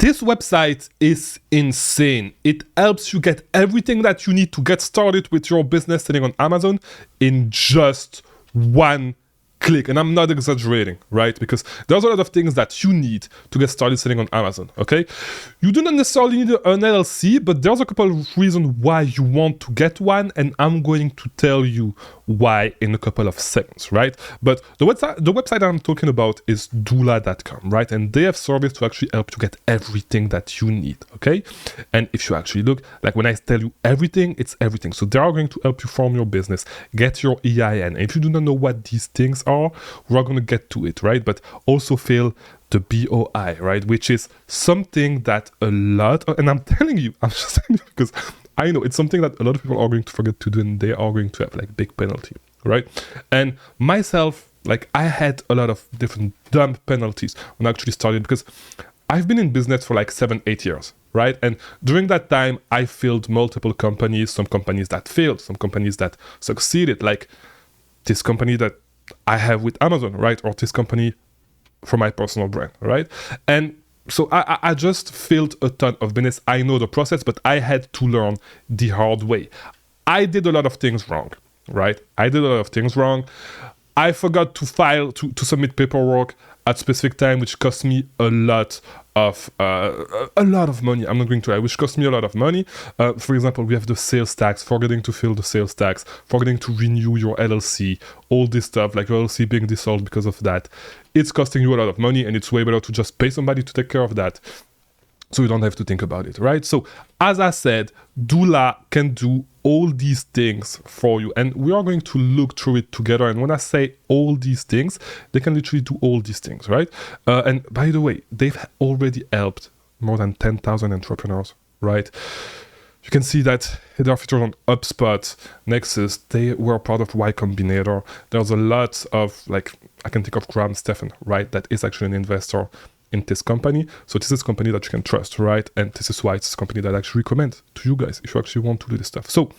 This website is insane. It helps you get everything that you need to get started with your business selling on Amazon in just one click. And I'm not exaggerating, right? Because there's a lot of things that you need to get started selling on Amazon, okay? You do not necessarily need an LLC, but there's a couple of reasons why you want to get one, and I'm going to tell you why in a couple of seconds, right? But the website I'm talking about is Doola.com, right? And they have service to actually help you get everything that you need, okay? And if you actually look, like when I tell you everything, it's everything. So they are going to help you form your business, get your EIN. And if you do not know what these things are, we're going to get to it, right? But also fill the BOI, right? Which is something that a lot of, and I'm telling you, I'm just saying it because I know it's something that a lot of people are going to forget to do, and they are going to have like big penalty, right? And myself, like I had a lot of different dumb penalties when I actually started, because I've been in business for like 7-8 years, right? And during that time, I failed multiple companies, some companies that failed, some companies that succeeded, like this company that I have with Amazon, right? Or this company for my personal brand, right? And so I just failed a ton of business. I know the process, but I had to learn the hard way. I did a lot of things wrong, right? I forgot to submit paperwork at specific time, which cost me a lot of money. I'm not going to lie, which cost me a lot of money. For example, we have the sales tax, forgetting to fill the sales tax, forgetting to renew your LLC, all this stuff, like your LLC being dissolved because of that. It's costing you a lot of money, and it's way better to just pay somebody to take care of that, so you don't have to think about it, right? So as I said, Doola can do all these things for you, and we are going to look through it together. And when I say all these things, they can literally do all these things, right? And by the way, they've already helped more than 10,000 entrepreneurs, right? You can see that they are featured on HubSpot, Nexus. They were part of Y Combinator. There's a lot of, like, I can think of Graham Stephan, right? That is actually an investor in this company. So this is a company that you can trust, right? And this is why it's a company that I actually recommend to you guys if you actually want to do this stuff. So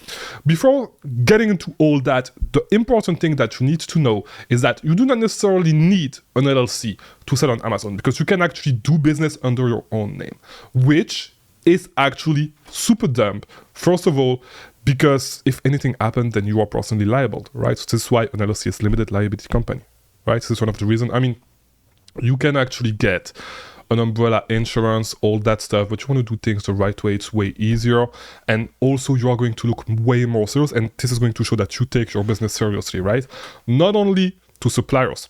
before getting into all that, the important thing that you need to know is that you do not necessarily need an LLC to sell on Amazon, because you can actually do business under your own name, which is actually super dumb. First of all, because if anything happened, then you are personally liable, right? So this is why an LLC is limited liability company, right? This is one of the reasons. I mean, you can actually get an umbrella insurance, all that stuff, but you want to do things the right way. It's way easier. And also you are going to look way more serious, and this is going to show that you take your business seriously, right? Not only to suppliers.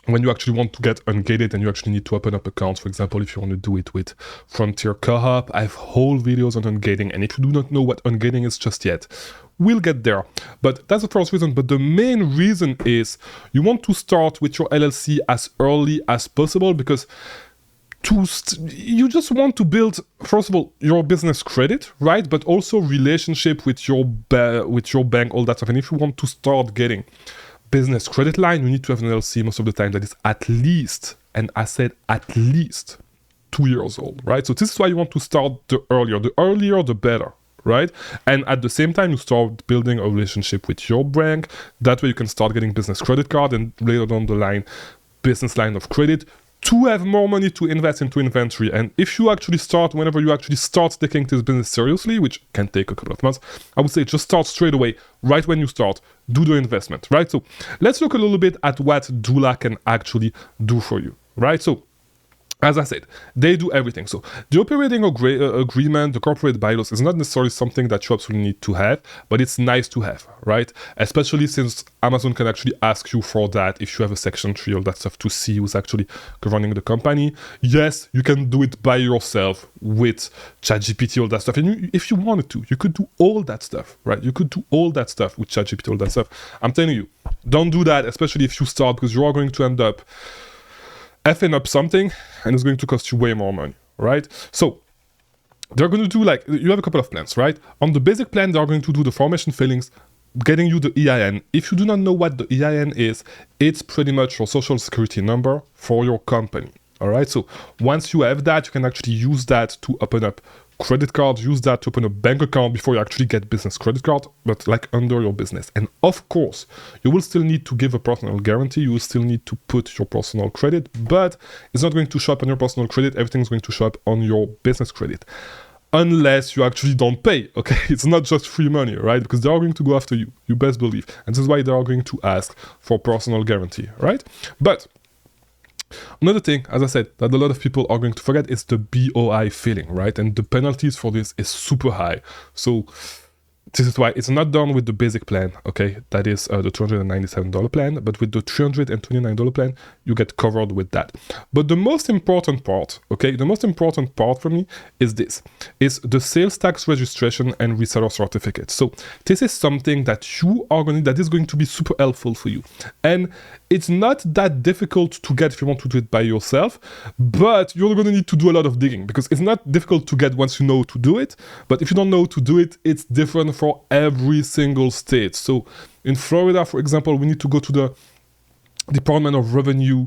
When you actually want to get ungated and you actually need to open up accounts, for example, if you want to do it with Frontier Co-op, I have whole videos on ungating. And if you do not know what ungating is just yet, we'll get there. But that's the first reason. But the main reason is you want to start with your LLC as early as possible, because you just want to build, first of all, your business credit, right? But also relationship with your bank, all that stuff. And if you want to start getting business credit line, you need to have an LLC most of the time that is at least, and I said at least, 2 years old, right? So this is why you want to start the earlier the better, right? And at the same time, you start building a relationship with your bank. That way you can start getting business credit card, and later down the line, business line of credit, to have more money to invest into inventory. And if you actually start, whenever you actually start taking this business seriously, which can take a couple of months, I would say just start straight away, right when you start, do the investment, right? So let's look a little bit at what Doola can actually do for you, right? So as I said, they do everything. So the operating agreement, the corporate bylaws is not necessarily something that you absolutely need to have, but it's nice to have, right? Especially since Amazon can actually ask you for that if you have a Section 3, all that stuff, to see who's actually governing the company. Yes, you can do it by yourself with ChatGPT, all that stuff. And if you wanted to, you could do all that stuff, right? You could do all that stuff with ChatGPT, all that stuff. I'm telling you, don't do that, especially if you start, because you are going to end up effing up something, and it's going to cost you way more money, right? So they're going to do, like, you have a couple of plans, right? On the basic plan, they're going to do the formation fillings, getting you the EIN. If you do not know what the EIN is, it's pretty much your social security number for your company, all right? So once you have that, you can actually use that to open up credit card, use that to open a bank account before you actually get business credit card, but like under your business. And of course, you will still need to give a personal guarantee. You will still need to put your personal credit, but it's not going to show up on your personal credit. Everything's going to show up on your business credit. Unless you actually don't pay, okay? It's not just free money, right? Because they are going to go after you, you best believe. And this is why they are going to ask for personal guarantee, right? But another thing, as I said, that a lot of people are going to forget is the BOI feeling, right? And the penalties for this is super high. So this is why it's not done with the basic plan, okay? That is the $297 plan, but with the $329 plan, you get covered with that. But the most important part, okay? The most important part for me is this, is the sales tax registration and reseller certificate. So this is something that you are going to, that is going to be super helpful for you. And it's not that difficult to get if you want to do it by yourself, but you're going to need to do a lot of digging because it's not difficult to get once you know to do it. But if you don't know to do it, it's different for every single state. So in Florida, for example, we need to go to the Department of Revenue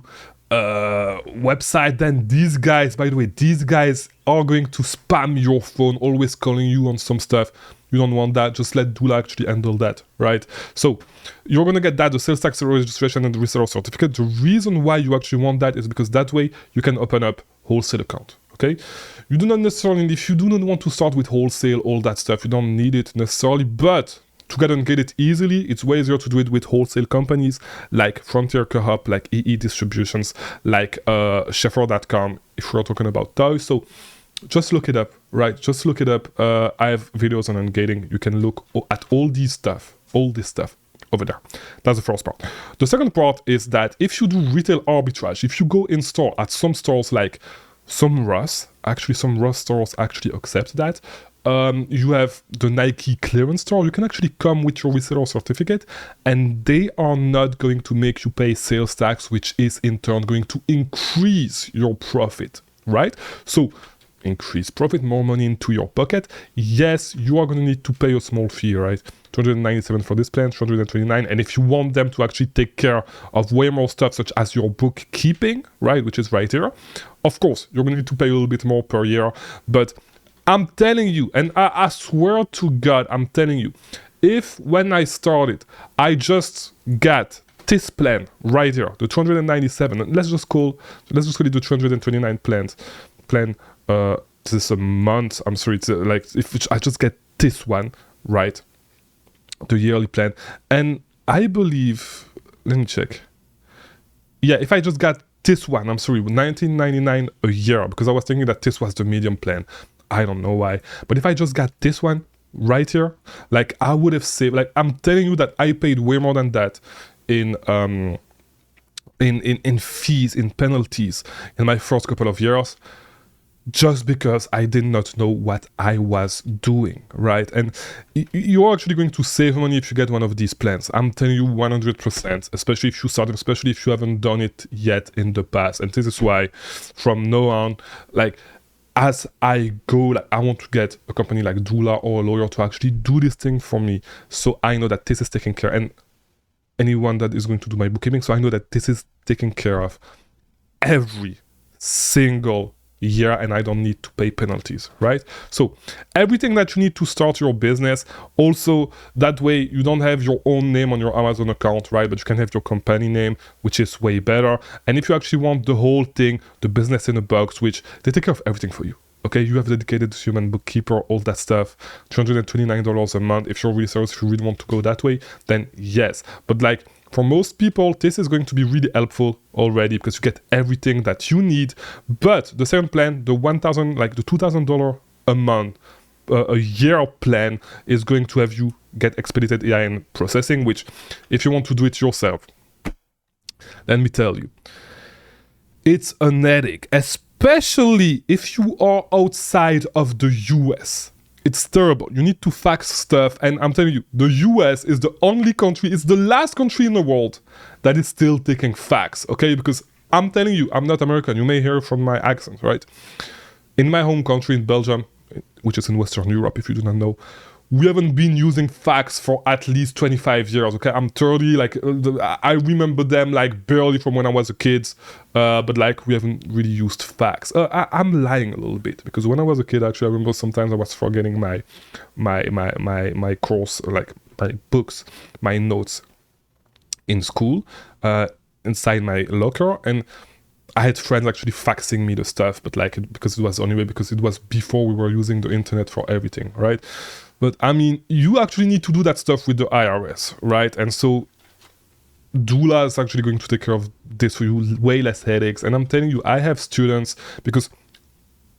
website. Then these guys, by the way, these guys are going to spam your phone, always calling you on some stuff. You don't want that. Just let Doola actually handle that, right? So you're going to get that, the sales tax registration and the reseller certificate. The reason why you actually want that is because that way you can open up wholesale account, okay? You do not necessarily, if you do not want to start with wholesale, all that stuff, you don't need it necessarily, but to get it easily, it's way easier to do it with wholesale companies like Frontier Co-op, like EE Distributions, like Sheffer.com, if we're talking about toys. So just look it up, right? Just look it up. I have videos on ungating. You can look at all this stuff over there. That's the first part. The second part is that if you do retail arbitrage, if you go in store at some stores like some Ross stores actually accept that. You have the Nike clearance store. You can actually come with your reseller certificate and they are not going to make you pay sales tax, which is in turn going to increase your profit, right? So increase profit, more money into your pocket. Yes, you are going to need to pay a small fee, right? $297 for this plan, $229. And if you want them to actually take care of way more stuff, such as your bookkeeping, right, which is right here, of course, you're going to need to pay a little bit more per year. But I'm telling you, and I swear to God, I'm telling you, if when I started, I just got this plan right here, the 297, let's just call it the 229 plan. This is a month. I'm sorry. It's like if I just get this one, right? The yearly plan. And I believe, let me check. Yeah, if I just got this one, I'm sorry, $19.99 a year, because I was thinking that this was the medium plan. I don't know why. But if I just got this one right here, like I would have saved, like I'm telling you that I paid way more than that in fees, in penalties in my first couple of years, just because I did not know what I was doing, right? And you're actually going to save money if you get one of these plans. I'm telling you 100%, especially if you started, especially if you haven't done it yet in the past. And this is why from now on, like as I go, like I want to get a company like Doola or a lawyer to actually do this thing for me, so I know that this is taken care of. And anyone that is going to do my bookkeeping, so I know that this is taken care of every single year and I don't need to pay penalties, right? So everything that you need to start your business, also that way you don't have your own name on your Amazon account, right? But you can have your company name, which is way better. And if you actually want the whole thing, the business in a box, which they take care of everything for you. Okay, you have a dedicated human bookkeeper, all that stuff, $229 a month. If you're really serious, if you really want to go that way, then yes. But like for most people, this is going to be really helpful already because you get everything that you need. But the second plan, the $2,000 a month, a year plan is going to have you get expedited AI and processing, which if you want to do it yourself, let me tell you, it's an headache, especially if you are outside of the US. It's terrible. You need to fax stuff. And I'm telling you, the US is the only country, it's the last country in the world that is still taking fax, okay? Because I'm telling you, I'm not American. You may hear from my accent, right? In my home country, in Belgium, which is in Western Europe, if you do not know, we haven't been using fax for at least 25 years. Okay, I'm 30. Like I remember them like barely from when I was a kid, but like we haven't really used fax. I'm lying a little bit because when I was a kid, actually, I remember sometimes I was forgetting my course, like my books, my notes in school, inside my locker, and I had friends actually faxing me the stuff, but like because it was anyway, because it was before we were using the internet for everything, right? But I mean, you actually need to do that stuff with the IRS, right? And so Doola is actually going to take care of this for you, way less headaches. And I'm telling you, I have students, because,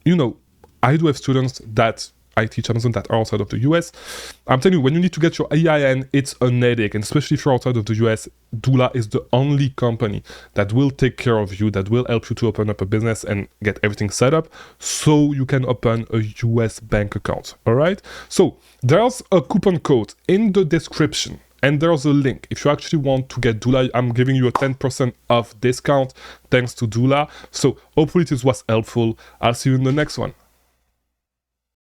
you know, I do have students that I teach Amazon that are outside of the US. I'm telling you, when you need to get your EIN, it's a headache. And especially if you're outside of the US, Doola is the only company that will take care of you, that will help you to open up a business and get everything set up so you can open a US bank account. All right? So there's a coupon code in the description. And there's a link. If you actually want to get Doola, I'm giving you a 10% off discount thanks to Doola. So hopefully this was helpful. I'll see you in the next one.